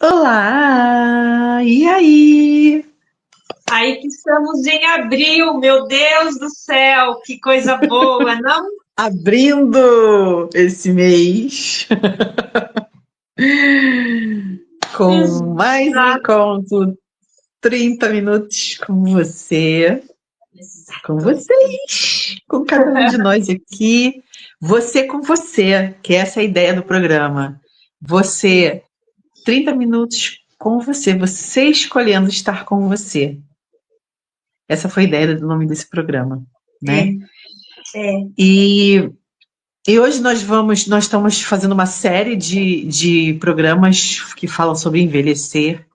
Olá! E aí? Aí que estamos em abril, meu Deus do céu, que coisa boa, não? Abrindo esse mês com mais um Exato, encontro 30 minutos com você, com exato. vocês, com cada um de nós aqui. Você com você, que essa é a ideia do programa. Você, 30 minutos com você, você escolhendo estar com você. Essa foi a ideia do nome desse programa, É, né? é. E hoje nós estamos fazendo uma série de programas que falam sobre envelhecer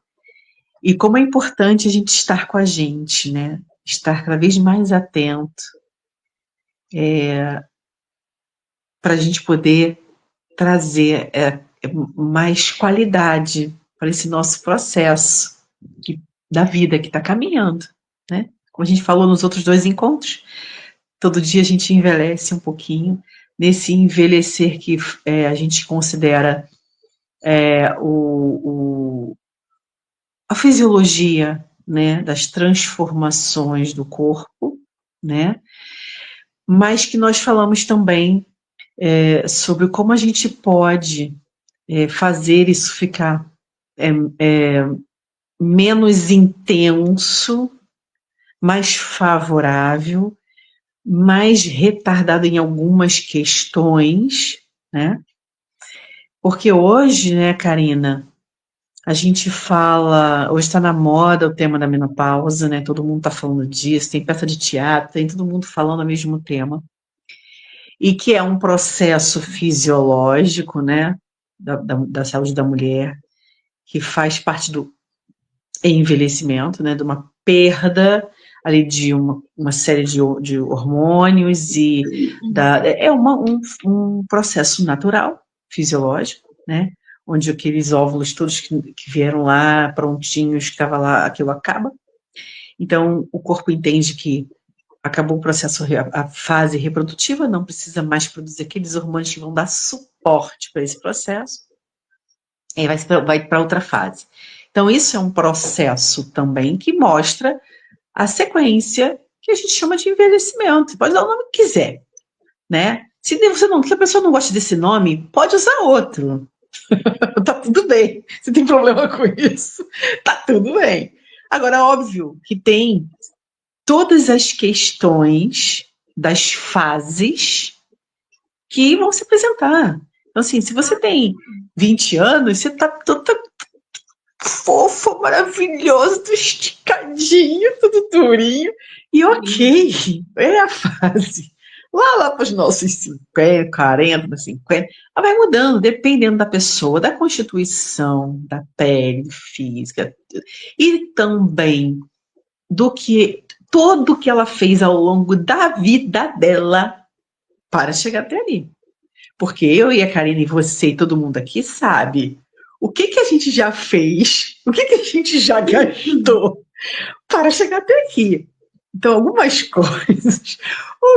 e como é importante a gente estar com a gente, né? Estar cada vez mais atento para a gente poder trazer mais qualidade para esse nosso processo da vida que está caminhando, né? Como a gente falou nos outros dois encontros, todo dia a gente envelhece um pouquinho. Nesse envelhecer que a gente considera a fisiologia, né, das transformações do corpo, né, mas que nós falamos também sobre como a gente pode fazer isso ficar menos intenso, mais favorável, mais retardado em algumas questões, né? Porque hoje, né, Karina, a gente fala, hoje está na moda o tema da menopausa, né? Todo mundo está falando disso, tem peça de teatro, tem todo mundo falando o mesmo tema. E que é um processo fisiológico, né? Da saúde da mulher, que faz parte do envelhecimento, né? De uma perda ali de uma série de hormônios um processo natural, fisiológico, né? Onde aqueles óvulos todos que vieram lá prontinhos, que estava lá, aquilo acaba. Então, o corpo entende que acabou o processo, a fase reprodutiva, não precisa mais produzir aqueles hormônios que vão dar suporte para esse processo, e aí vai para outra fase. Então, isso é um processo também que mostra a sequência que a gente chama de envelhecimento. Pode dar o nome que quiser, né? Se a pessoa não gosta desse nome, pode usar outro. Tá tudo bem. Se tem problema com isso, tá tudo bem. Agora, óbvio que tem todas as questões das fases que vão se apresentar. Então, assim, se você tem 20 anos, você tá toda fofo, maravilhoso, tudo esticadinho, tudo durinho. E ok, é a fase. Lá para os nossos 50, 40, 50, ela vai mudando, dependendo da pessoa, da constituição, da pele, física, e também do que tudo que ela fez ao longo da vida dela para chegar até ali. Porque eu e a Karine e você e todo mundo aqui sabe o que a gente já fez, o que a gente já gastou para chegar até aqui. Então, algumas coisas,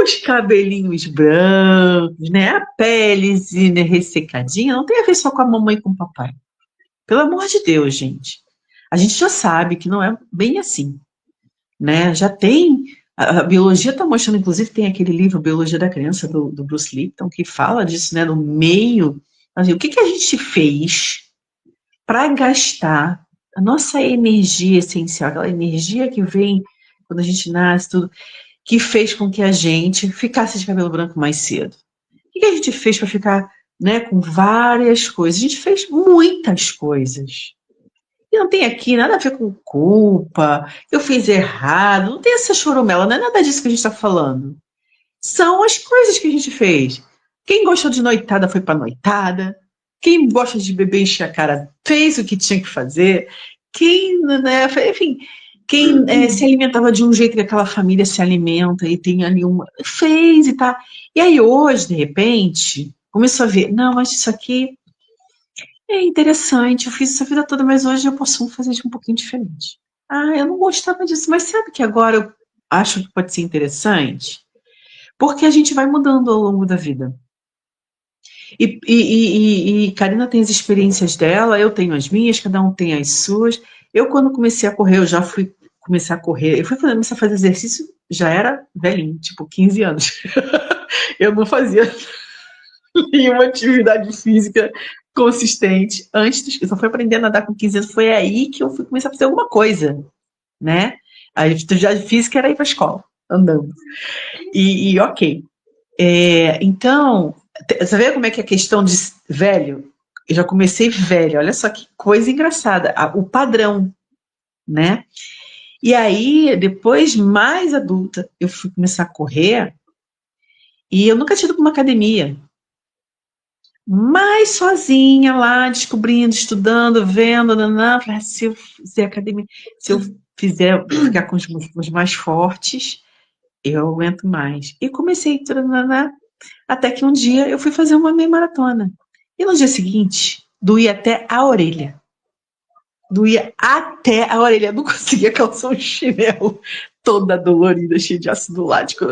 os cabelinhos brancos, né, a pelezinha ressecadinha, não tem a ver só com a mamãe e com o papai. Pelo amor de Deus, gente. A gente já sabe que não é bem assim, né? Já tem, a biologia está mostrando, inclusive tem aquele livro Biologia da Criança, do Bruce Lipton, que fala disso, né, no meio, assim, o que a gente fez para gastar a nossa energia essencial, aquela energia que vem quando a gente nasce, tudo, que fez com que a gente ficasse de cabelo branco mais cedo. O que a gente fez para ficar, né, com várias coisas? A gente fez muitas coisas. E não tem aqui nada a ver com culpa, eu fiz errado, não tem essa choromela, não é nada disso que a gente está falando. São as coisas que a gente fez. Quem gostou de noitada foi para noitada. Quem gosta de beber e encher a cara fez o que tinha que fazer. Quem, né, enfim, quem se alimentava de um jeito que aquela família se alimenta e tem ali uma. Fez e tá. E aí hoje, de repente, começou a ver, não, mas isso aqui é interessante, eu fiz isso a vida toda, mas hoje eu posso fazer de um pouquinho diferente. Ah, eu não gostava disso, mas sabe que agora eu acho que pode ser interessante? Porque a gente vai mudando ao longo da vida. E Karina tem as experiências dela, eu tenho as minhas, cada um tem as suas. Eu, quando comecei a correr, eu já fui começar a correr. Eu fui começar a fazer exercício, já era velhinho, tipo 15 anos. Eu não fazia nenhuma atividade física consistente antes. Eu só fui aprender a nadar com 15 anos. Foi aí que eu fui começar a fazer alguma coisa, né? A atividade física era ir para a escola, andando. Ok. Então, você vê como é que é a questão de velho? Eu já comecei velho, olha só que coisa engraçada. O padrão, né? E aí, depois, mais adulta, eu fui começar a correr e eu nunca tinha ido para uma academia. Mas sozinha lá, descobrindo, estudando, vendo, falei, se eu fizer academia, se eu ficar com os músculos mais fortes, eu aguento mais. E comecei, até que um dia eu fui fazer uma meia maratona. E no dia seguinte, doía até a orelha. Doía até a orelha. Eu não conseguia calçar um chinelo, toda dolorida, cheia de ácido lático.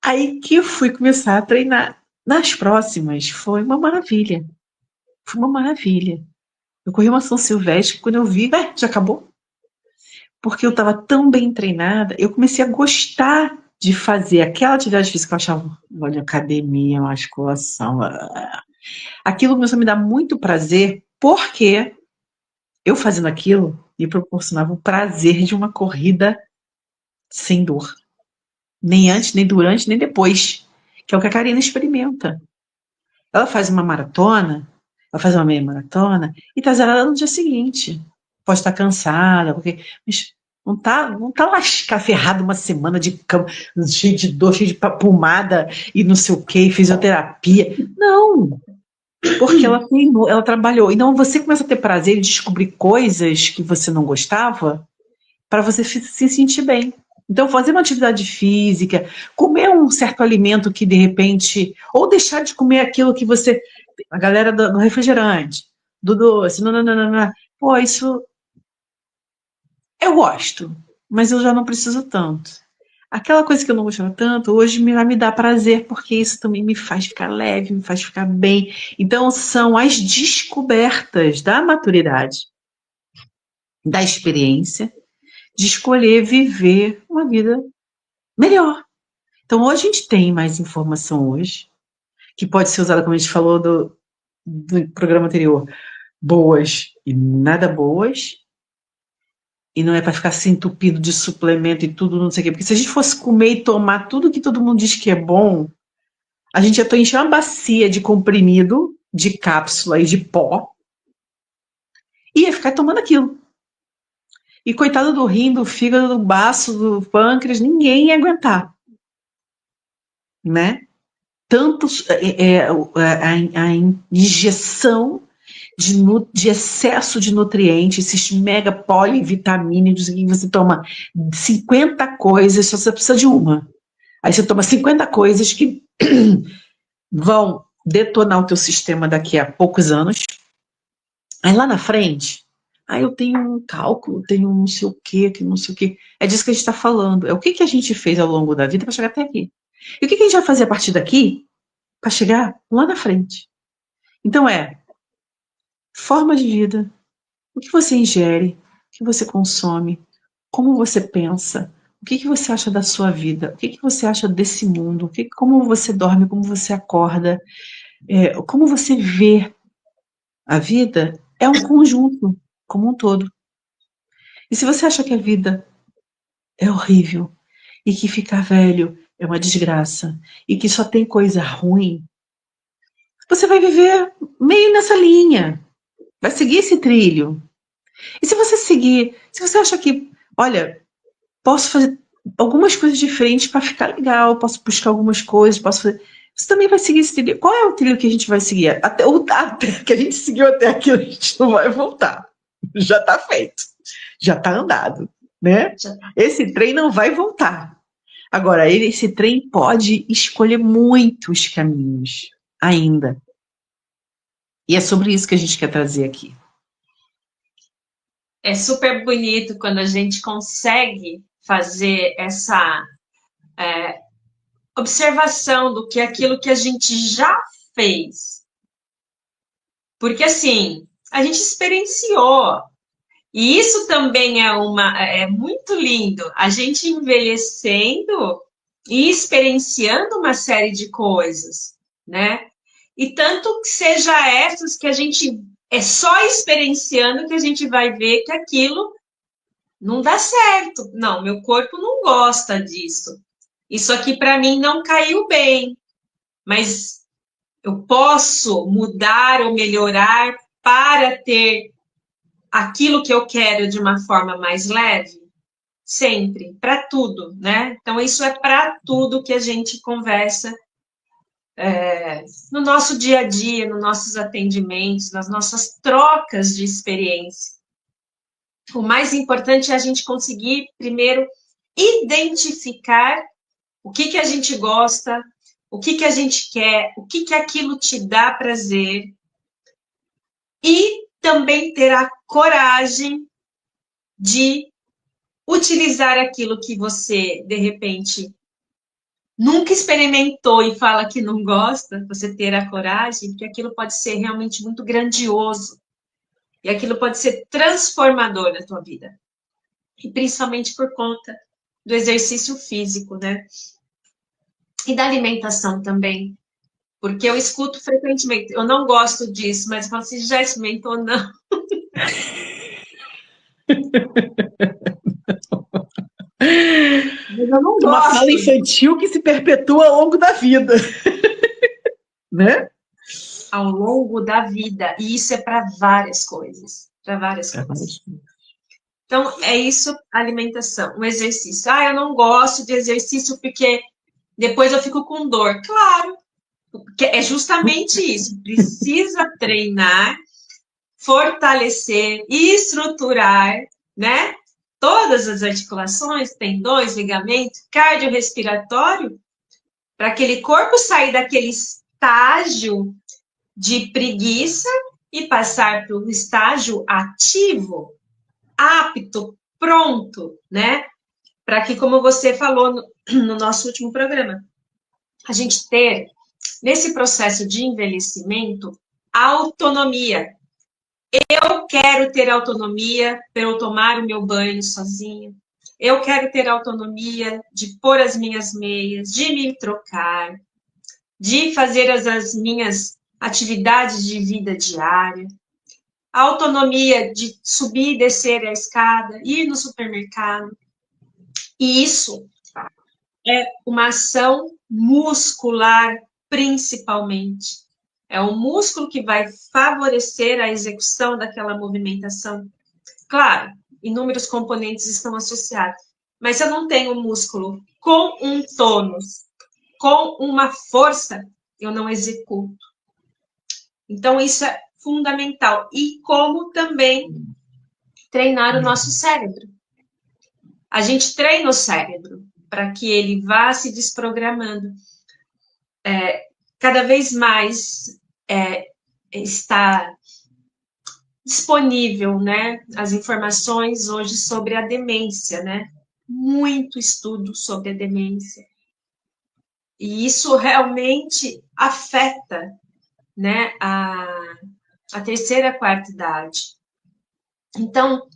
Aí que eu fui começar a treinar. Nas próximas, foi uma maravilha. Foi uma maravilha. Eu corri uma São Silvestre, quando eu vi, já acabou. Porque eu estava tão bem treinada, eu comecei a gostar de fazer aquela atividade física que eu achava, olha, academia, musculação. Aquilo começou a me dar muito prazer, porque eu fazendo aquilo me proporcionava o prazer de uma corrida sem dor. Nem antes, nem durante, nem depois. Que é o que a Karina experimenta. Ela faz uma maratona, ela faz uma meia maratona e tá zerada no dia seguinte. Pode estar cansada, mas não tá lascar ferrada uma semana de cama, cheio de dor, cheio de pomada e não sei o que, fisioterapia. Não, porque ela treinou, ela trabalhou. Então você começa a ter prazer em descobrir coisas que você não gostava para você se sentir bem. Então, fazer uma atividade física, comer um certo alimento que de repente, ou deixar de comer aquilo que você. A galera do refrigerante, do doce, não. Pô, isso eu gosto, mas eu já não preciso tanto. Aquela coisa que eu não gostava tanto, hoje vai me dar prazer, porque isso também me faz ficar leve, me faz ficar bem. Então, são as descobertas da maturidade, da experiência, de escolher viver uma vida melhor. Então, hoje a gente tem mais informação hoje, que pode ser usada, como a gente falou do programa anterior, boas e nada boas, e não é para ficar se entupido de suplemento e tudo, não sei o quê. Porque se a gente fosse comer e tomar tudo que todo mundo diz que é bom, a gente ia encher uma bacia de comprimido, de cápsula e de pó, e ia ficar tomando aquilo. E coitado do rim, do fígado, do baço, do pâncreas, ninguém ia aguentar, né? Tantos a injeção de excesso de nutrientes, esses mega polivitamínicos que você toma 50 coisas, só você precisa de uma. Aí você toma 50 coisas que vão detonar o teu sistema daqui a poucos anos. Aí lá na frente, eu tenho um cálculo, tenho um não sei o quê, que não sei o quê. É disso que a gente está falando. É o que a gente fez ao longo da vida para chegar até aqui. E o que a gente vai fazer a partir daqui para chegar lá na frente? Então forma de vida, o que você ingere, o que você consome, como você pensa, o que você acha da sua vida, o que você acha desse mundo, como você dorme, como você acorda, como você vê a vida, é um conjunto, como um todo. E se você acha que a vida é horrível, e que ficar velho é uma desgraça, e que só tem coisa ruim, você vai viver meio nessa linha, vai seguir esse trilho. E se você seguir, se você acha que, olha, posso fazer algumas coisas diferentes para ficar legal, posso buscar algumas coisas, posso fazer. Você também vai seguir esse trilho. Qual é o trilho que a gente vai seguir? Até que a gente seguiu até aqui, a gente não vai voltar. Já está feito. Já está andado, né? Esse trem não vai voltar. Agora, esse trem pode escolher muitos caminhos ainda. E é sobre isso que a gente quer trazer aqui. É super bonito quando a gente consegue fazer observação do que aquilo que a gente já fez. Porque, assim, a gente experienciou. E isso também é muito lindo. A gente envelhecendo e experienciando uma série de coisas, né? E tanto que seja essas que a gente é só experienciando que a gente vai ver que aquilo não dá certo. Não, meu corpo não gosta disso. Isso aqui para mim não caiu bem, mas eu posso mudar ou melhorar para ter aquilo que eu quero de uma forma mais leve? Sempre, para tudo, né? Então, isso é para tudo que a gente conversa no nosso dia a dia, nos nossos atendimentos, nas nossas trocas de experiência. O mais importante é a gente conseguir, primeiro, identificar o que a gente gosta, o que a gente quer, o que aquilo te dá prazer, e também ter a coragem de utilizar aquilo que você, de repente, nunca experimentou e fala que não gosta, você ter a coragem, porque aquilo pode ser realmente muito grandioso. E aquilo pode ser transformador na tua vida. E principalmente por conta do exercício físico, né? E da alimentação também. Porque eu escuto frequentemente, eu não gosto disso, mas eu falo assim, já experimentou? Não. Mas eu não Uma gosto. fala infantil que se perpetua ao longo da vida, né? Ao longo da vida. E isso é para várias coisas. Para várias coisas. Então, é isso, alimentação, o exercício. Ah, eu não gosto de exercício porque depois eu fico com dor. Claro, porque é justamente isso. Precisa treinar, fortalecer e estruturar, né? Todas as articulações, tendões, ligamento, cardiorrespiratório, para aquele corpo sair daquele estágio de preguiça e passar para o estágio ativo, apto, pronto, né? Para que, como você falou no nosso último programa, a gente ter, nesse processo de envelhecimento, autonomia. Eu quero ter autonomia para eu tomar o meu banho sozinho. Eu quero ter autonomia de pôr as minhas meias, de me trocar, de fazer as minhas atividades de vida diária. A autonomia de subir e descer a escada, ir no supermercado. E isso é uma ação muscular, principalmente. É o músculo que vai favorecer a execução daquela movimentação. Claro, inúmeros componentes estão associados, mas se eu não tenho músculo com um tônus, com uma força, eu não executo. Então, isso é fundamental. E como também treinar o nosso cérebro. A gente treina o cérebro para que ele vá se desprogramando. Cada vez mais está disponível, né, as informações hoje sobre a demência, né? Muito estudo sobre a demência. E isso realmente afeta, né, a terceira, a quarta idade. Então,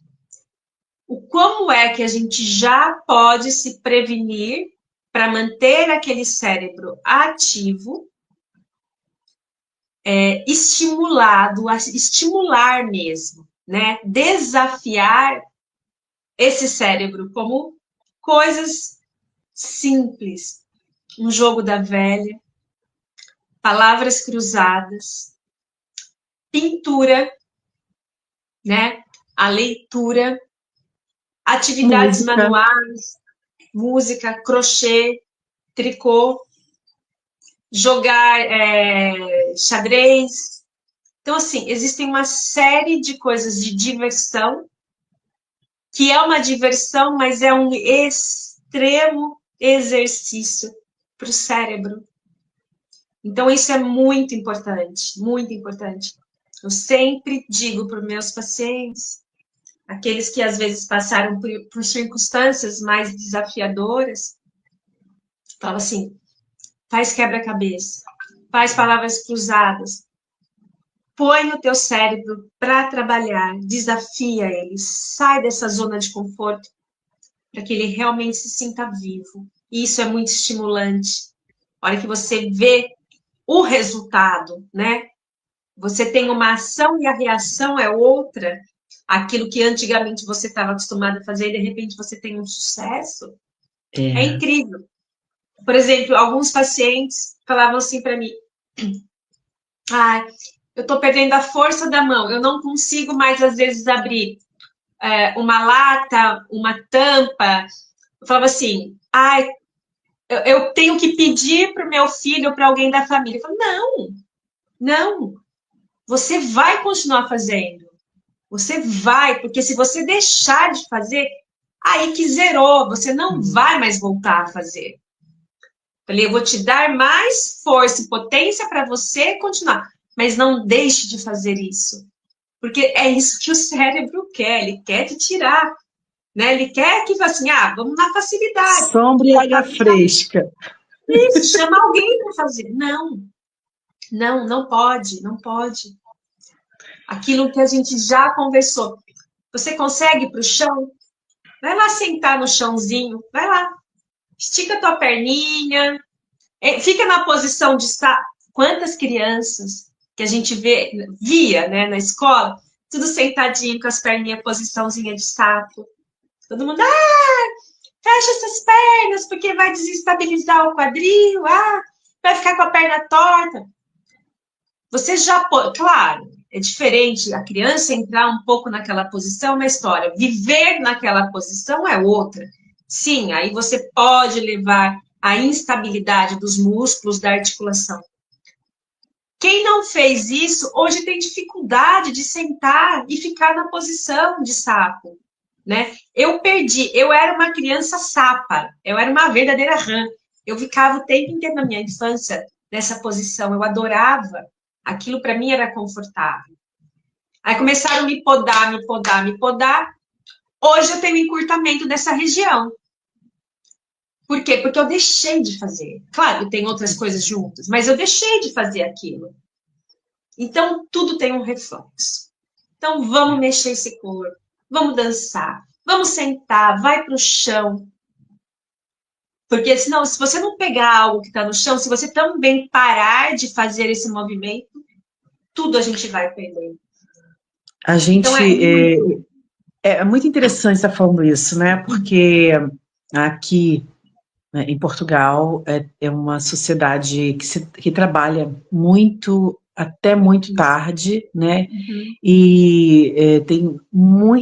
como é que a gente já pode se prevenir para manter aquele cérebro ativo, estimulado, a estimular mesmo, né? Desafiar esse cérebro como coisas simples. Um jogo da velha, palavras cruzadas, pintura, né? A leitura, atividades manuais, música, crochê, tricô, jogar xadrez. Então, assim, existem uma série de coisas de diversão, que é uma diversão, mas é um extremo exercício para o cérebro. Então, isso é muito importante, muito importante. Eu sempre digo para os meus pacientes, aqueles que às vezes passaram por circunstâncias mais desafiadoras, falo assim, faz quebra-cabeça, faz palavras cruzadas, põe o teu cérebro para trabalhar, desafia ele, sai dessa zona de conforto para que ele realmente se sinta vivo. E isso é muito estimulante. A hora que você vê o resultado, né? Você tem uma ação e a reação é outra. Aquilo que antigamente você estava acostumado a fazer e de repente você tem um sucesso. É incrível. Por exemplo, alguns pacientes falavam assim para mim: ah, eu estou perdendo a força da mão, eu não consigo mais, às vezes, abrir uma lata, uma tampa. Eu falava assim: eu tenho que pedir para o meu filho ou para alguém da família. Eu falava, não, você vai continuar fazendo. Você vai, porque se você deixar de fazer, aí que zerou, você não vai mais voltar a fazer. Falei, eu vou te dar mais força e potência para você continuar, mas não deixe de fazer isso. Porque é isso que o cérebro quer, ele quer te tirar, né? Ele quer que assim, vamos na facilidade. Sombra e água fresca. Isso, chama alguém para fazer. Não pode, não pode. Aquilo que a gente já conversou. Você consegue ir para o chão? Vai lá sentar no chãozinho, vai lá. Estica a tua perninha, fica na posição de estar. Quantas crianças que a gente via, né, na escola, tudo sentadinho com as perninhas, posiçãozinha de sapo. Todo mundo, fecha essas pernas, porque vai desestabilizar o quadril, vai ficar com a perna torta. Você já pode, claro, é diferente a criança entrar um pouco naquela posição, é uma história. Viver naquela posição é outra. Sim, aí você pode levar a instabilidade dos músculos da articulação. Quem não fez isso, hoje tem dificuldade de sentar e ficar na posição de sapo, né? Eu era uma criança sapa, eu era uma verdadeira rã. Eu ficava o tempo inteiro na minha infância nessa posição, eu adorava. Aquilo para mim era confortável. Aí começaram a me podar. Hoje eu tenho encurtamento dessa região. Por quê? Porque eu deixei de fazer. Claro, tem outras coisas juntas, mas eu deixei de fazer aquilo. Então, tudo tem um reflexo. Então, vamos mexer esse corpo, vamos dançar, vamos sentar, vai para o chão. Porque senão, se você não pegar algo que está no chão, se você também parar de fazer esse movimento, tudo a gente vai perder. A gente... Então, é muito interessante estar falando isso, né? Porque aqui em Portugal é uma sociedade que trabalha muito, até muito tarde, né? E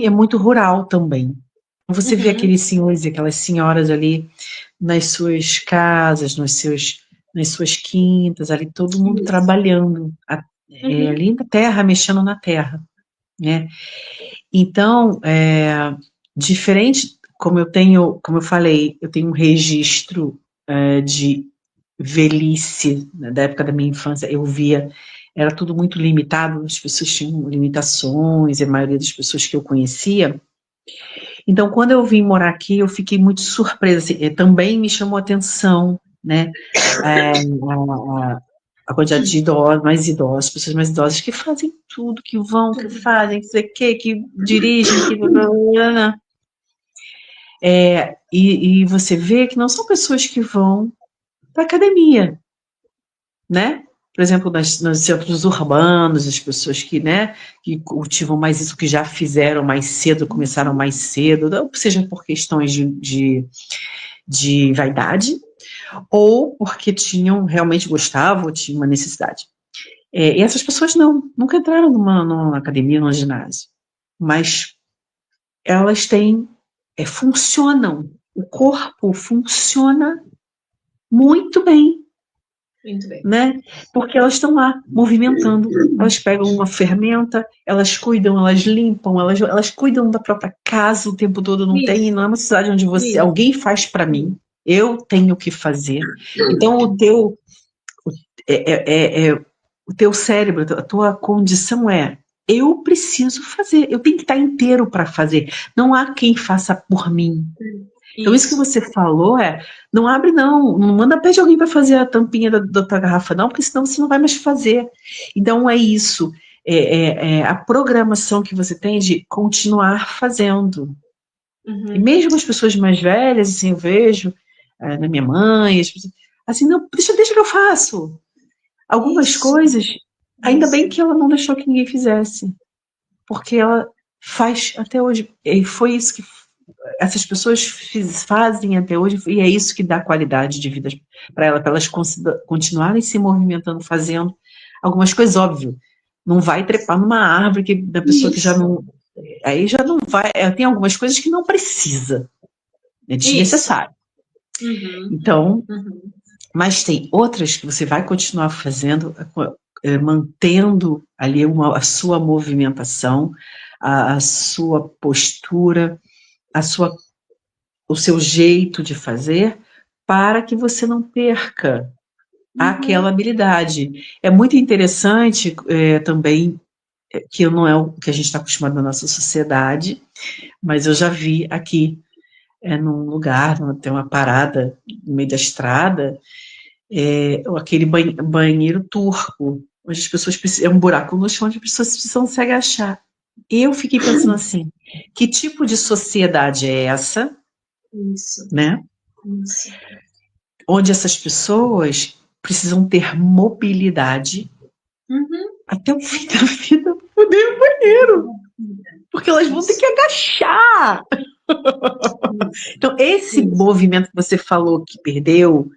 é muito rural também. Você vê aqueles senhores e aquelas senhoras ali nas suas casas, nas suas quintas, ali todo mundo trabalhando ali na terra, mexendo na terra, né? Então, diferente, como eu falei, eu tenho um registro de velhice, né, da época da minha infância, eu via, era tudo muito limitado, as pessoas tinham limitações, e a maioria das pessoas que eu conhecia. Então, quando eu vim morar aqui, eu fiquei muito surpresa, assim, também me chamou a atenção, né, a quantidade de idosos, mais idosos, pessoas mais idosas que fazem tudo, que vão, que fazem, que sei o quê, que dirigem, que... E você vê que não são pessoas que vão para academia, né? Por exemplo, nos centros urbanos, as pessoas que, né, que cultivam mais isso, que já fizeram mais cedo, começaram mais cedo, seja por questões de vaidade, ou porque realmente gostavam, ou tinham uma necessidade. E essas pessoas nunca entraram numa academia, num ginásio, mas elas funcionam, o corpo funciona muito bem. Muito bem. Né? Porque elas estão lá, movimentando, elas pegam uma ferramenta, elas cuidam, elas limpam, elas cuidam da própria casa o tempo todo, não é uma cidade onde alguém faz para mim, eu tenho que fazer. Então o teu cérebro, a tua condição eu preciso fazer, eu tenho que estar inteiro para fazer, não há quem faça por mim. Então, isso que Isso. você falou não abre não, não manda, pede alguém para fazer a tampinha da tua garrafa não, porque senão você não vai mais fazer. Então, é isso, a programação que você tem de continuar fazendo. E Uhum. mesmo as pessoas mais velhas, assim, eu vejo, na minha mãe, as pessoas, assim, não, deixa que eu faço. Algumas Isso, coisas, ainda bem isso. que ela não deixou que ninguém fizesse, porque ela faz até hoje, e foi isso que essas pessoas fazem até hoje, e é isso que dá qualidade de vida para ela, para elas continuarem se movimentando, fazendo algumas coisas, óbvio. Não vai trepar numa árvore da pessoa que já Isso, não. Aí já não vai. Tem algumas coisas que não precisa, é isso. desnecessário. Uhum, Então, uhum, mas tem outras que você vai continuar fazendo, mantendo ali a sua movimentação, a sua postura, a sua o seu jeito de fazer para que você não perca aquela uhum. habilidade. É muito interessante também, que não é o que a gente está acostumado na nossa sociedade, mas eu já vi aqui, num lugar, tem uma parada no meio da estrada, aquele banheiro turco, onde as pessoas precisam, é um buraco no chão onde as pessoas precisam se agachar. Eu fiquei pensando assim, que tipo de sociedade é essa, Isso, né? isso. Onde essas pessoas precisam ter mobilidade Uhum. até o fim da vida para poder ir ao banheiro, porque elas vão ter Isso, que agachar. isso, Então, esse isso. movimento que você falou que perdeu,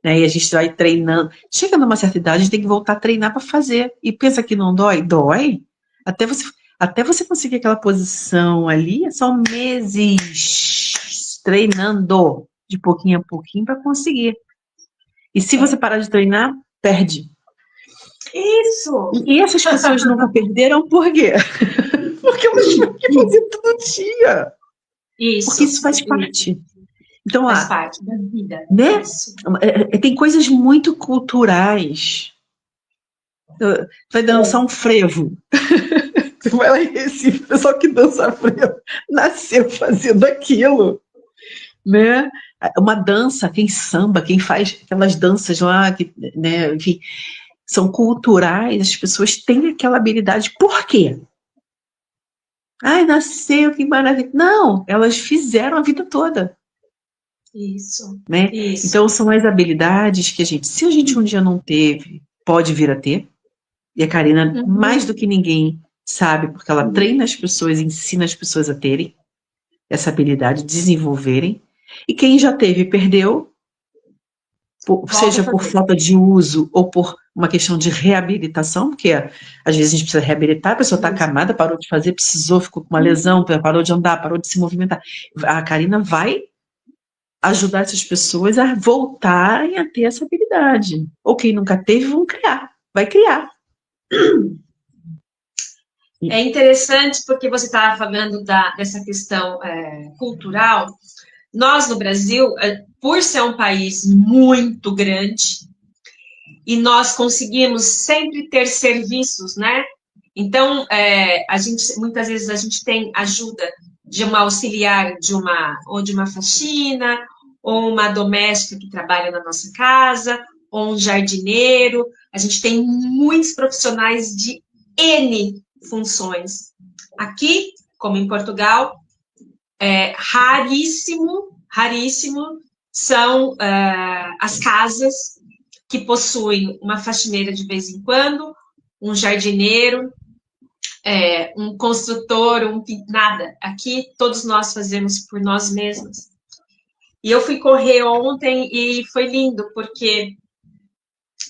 né, e a gente vai treinando, chega numa certa idade, a gente tem que voltar a treinar para fazer. E pensa que não dói? Dói. Até você, até você conseguir aquela posição ali, são meses treinando de pouquinho a pouquinho para conseguir. E se você É. parar de treinar, perde. Isso, E essas pessoas nunca perderam por quê? Porque elas tinham que fazer todo dia. Porque isso, isso faz isso. parte. Então, Faz parte da vida. né? Isso. Tem coisas muito culturais. Vai dançar um frevo. Você vai lá em Recife, o pessoal que dança frevo nasceu fazendo aquilo, né? Uma dança, quem samba, quem faz aquelas danças lá, né? Enfim, são culturais, as pessoas têm aquela habilidade. Por quê? Ai, nasceu, que maravilha. Não, elas fizeram a vida toda, Isso, né? isso. Então, são as habilidades que se a gente um dia não teve, pode vir a ter. E a Karina, mais Uhum. do que ninguém, sabe, porque ela treina as pessoas, ensina as pessoas a terem essa habilidade, desenvolverem. E quem já teve e perdeu, Volta a seja por fazer. falta de uso ou por uma questão de reabilitação, porque às vezes a gente precisa reabilitar, a pessoa está Isso. acamada, parou de fazer, precisou, ficou com uma lesão, Uhum. parou de andar, parou de se movimentar. A Karina vai ajudar essas pessoas a voltarem a ter essa habilidade. Ou quem nunca teve, vão criar, vai criar. É interessante porque você estava falando dessa questão cultural. Nós, no Brasil, por ser um país muito grande, e nós conseguimos sempre ter serviços, né? Então, muitas vezes a gente tem ajuda de uma auxiliar de uma faxina, ou uma doméstica que trabalha na nossa casa, ou um jardineiro. A gente tem muitos profissionais de N funções. Aqui, como em Portugal, raríssimo, raríssimo são as casas que possuem uma faxineira de vez em quando, um jardineiro, um construtor, nada. Aqui todos nós fazemos por nós mesmos. E eu fui correr ontem e foi lindo, porque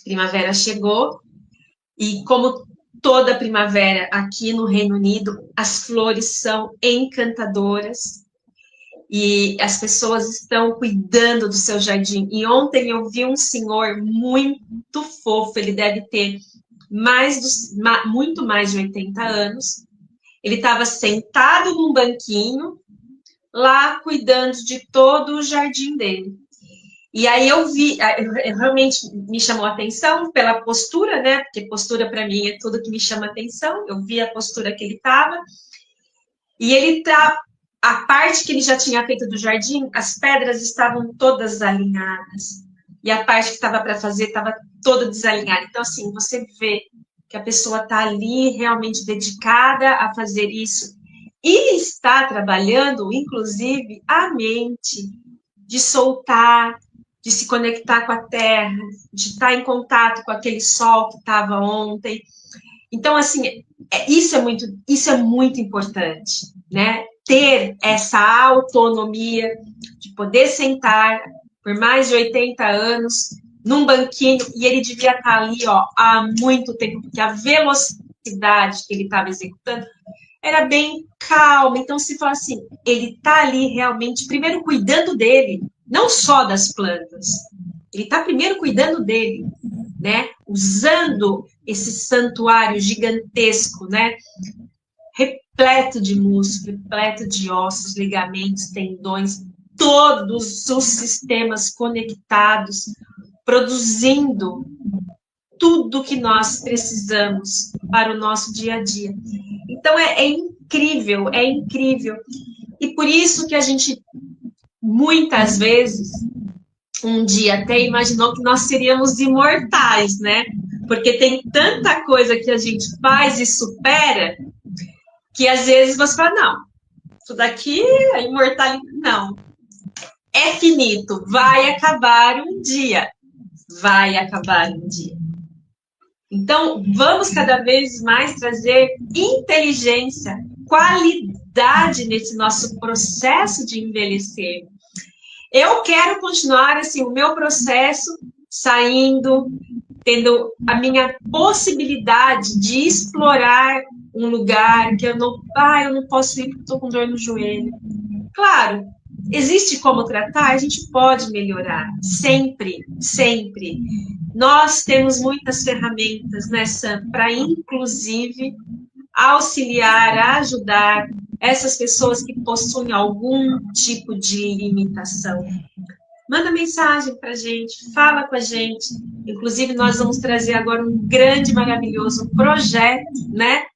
primavera chegou e como toda primavera aqui no Reino Unido, as flores são encantadoras e as pessoas estão cuidando do seu jardim. E ontem eu vi um senhor muito fofo, ele deve ter muito mais de 80 anos. Ele estava sentado num banquinho, lá cuidando de todo o jardim dele. E aí eu vi, realmente me chamou a atenção pela postura, né? Porque postura para mim é tudo que me chama a atenção. Eu vi a postura que ele estava. E ele tá a parte que ele já tinha feito do jardim, as pedras estavam todas alinhadas. E a parte que estava para fazer estava toda desalinhada. Então, assim, você vê que a pessoa está ali realmente dedicada a fazer isso. E está trabalhando, inclusive, a mente, de soltar, de se conectar com a terra, de estar em contato com aquele sol que estava ontem. Então, assim, isso é muito importante, né? Ter essa autonomia de poder sentar por mais de 80 anos num banquinho, e ele devia estar ali, ó, há muito tempo, porque a velocidade que ele estava executando era bem calma. Então, se fala assim, ele está ali realmente, primeiro cuidando dele, não só das plantas. Ele está primeiro cuidando dele, né? Usando esse santuário gigantesco, né? Repleto de músculo, repleto de ossos, ligamentos, tendões, todos os sistemas conectados, produzindo tudo que nós precisamos para o nosso dia a dia. Então é incrível, é incrível. E por isso que a gente, muitas vezes, um dia até imaginou que nós seríamos imortais, né? Porque tem tanta coisa que a gente faz e supera, que às vezes você fala, não, isso daqui é imortalidade. Não, é finito, vai acabar um dia. Vai acabar um dia. Então, vamos cada vez mais trazer inteligência, qualidade nesse nosso processo de envelhecer. Eu quero continuar assim o meu processo, saindo, tendo a minha possibilidade de explorar um lugar que eu não posso ir porque estou com dor no joelho. Claro, existe como tratar, a gente pode melhorar, sempre, sempre. Nós temos muitas ferramentas, né, Sam, para inclusive auxiliar, ajudar essas pessoas que possuem algum tipo de limitação. Manda mensagem para a gente, fala com a gente. Inclusive, nós vamos trazer agora um grande, maravilhoso projeto, né?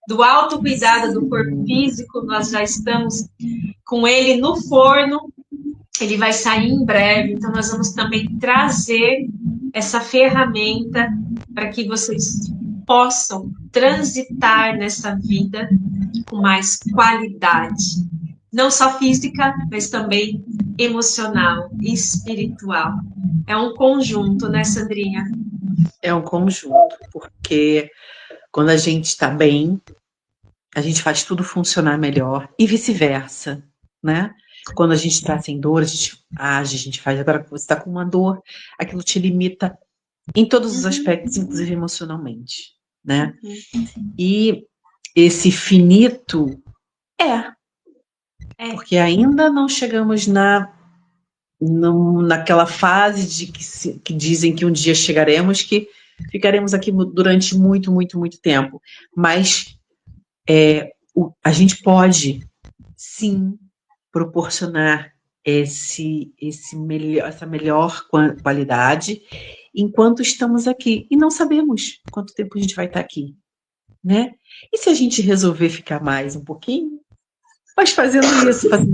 Do autocuidado do corpo físico. Nós já estamos com ele no forno. Ele vai sair em breve. Então, nós vamos também trazer essa ferramenta para que vocês possam transitar nessa vida com mais qualidade. Não só física, mas também emocional e espiritual. É um conjunto, né, Sandrinha? É um conjunto, porque quando a gente está bem, a gente faz tudo funcionar melhor e vice-versa, né? Quando a gente está sem dor, a gente age, a gente faz. Agora que você está com uma dor, aquilo te limita em todos os aspectos, inclusive emocionalmente, né? E esse finito porque ainda não chegamos naquela fase de que dizem que um dia chegaremos, que ficaremos aqui durante muito, muito, muito tempo. Mas a gente pode, sim, proporcionar essa melhor qualidade enquanto estamos aqui. E não sabemos quanto tempo a gente vai estar aqui, né? E se a gente resolver ficar mais um pouquinho, mas fazendo isso, fazendo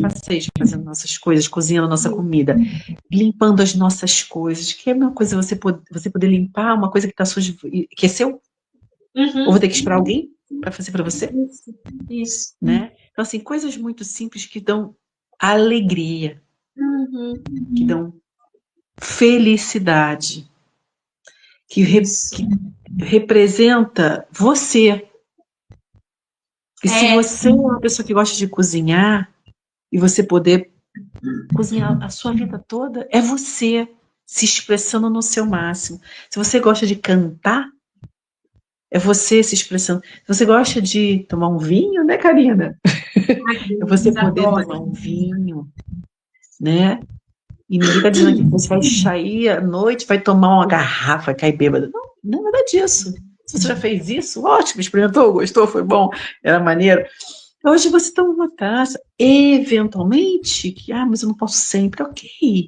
passeios, fazendo nossas coisas, cozinhando nossa comida, limpando as nossas coisas, que é uma coisa você poder limpar uma coisa que tá suja, que é seu, ou vou ter que esperar alguém para fazer para você? Isso. Né? Então, assim, coisas muito simples que dão alegria, que dão felicidade, que representa você. E se você é uma pessoa que gosta de cozinhar, e você poder cozinhar a sua vida toda, é você se expressando no seu máximo. Se você gosta de cantar, é você se expressando. Se você gosta de tomar um vinho, né, Karina? É você poder tomar um vinho, né? E ninguém está dizendo que você vai sair à noite, vai tomar uma garrafa, cair bêbada. Não, não é nada disso. Se você já fez isso, ótimo, experimentou, gostou, foi bom, era maneiro. Hoje você toma uma taça, eventualmente, mas eu não posso sempre, ok,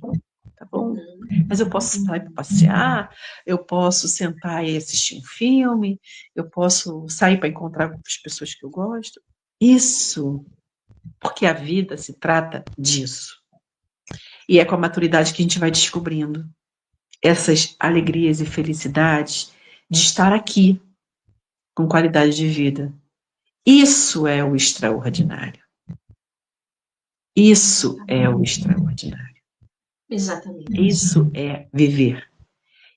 tá bom. Mas eu posso sair para passear, eu posso sentar e assistir um filme, eu posso sair para encontrar com as pessoas que eu gosto. Isso Porque a vida se trata disso. E é com a maturidade que a gente vai descobrindo essas alegrias e felicidades de estar aqui com qualidade de vida. Isso é o extraordinário. Isso é o extraordinário. Exatamente. Isso é viver.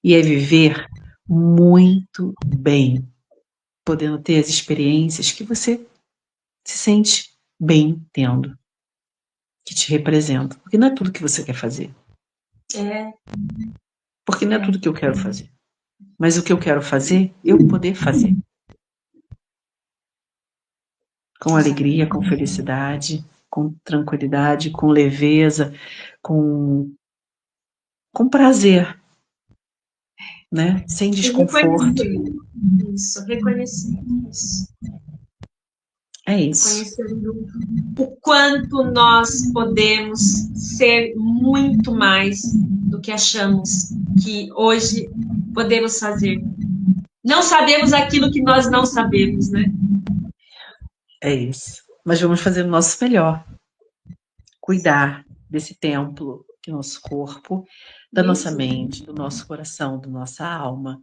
E é viver muito bem, podendo ter as experiências que você se sente bem tendo, que te representam. Porque não é tudo que você quer fazer. Porque não é tudo que eu quero fazer. Mas o que eu quero fazer, eu poder fazer. Com alegria, com felicidade, com tranquilidade, com leveza, com prazer, né? Sem desconforto. Reconhecendo isso. É isso. Reconhecendo o quanto nós podemos ser muito mais do que achamos que hoje podemos fazer. Não sabemos aquilo que nós não sabemos, né? É isso. Mas vamos fazer o nosso melhor. Cuidar desse templo, que é o nosso corpo, da nossa mente, do nosso coração, da nossa alma,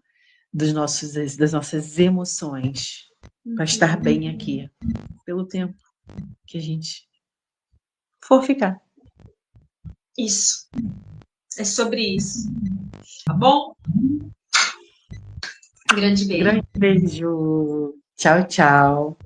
das nossas emoções, para estar bem aqui, pelo tempo que a gente for ficar. Isso. É sobre isso. Tá bom? Grande beijo. Grande beijo. Tchau, tchau.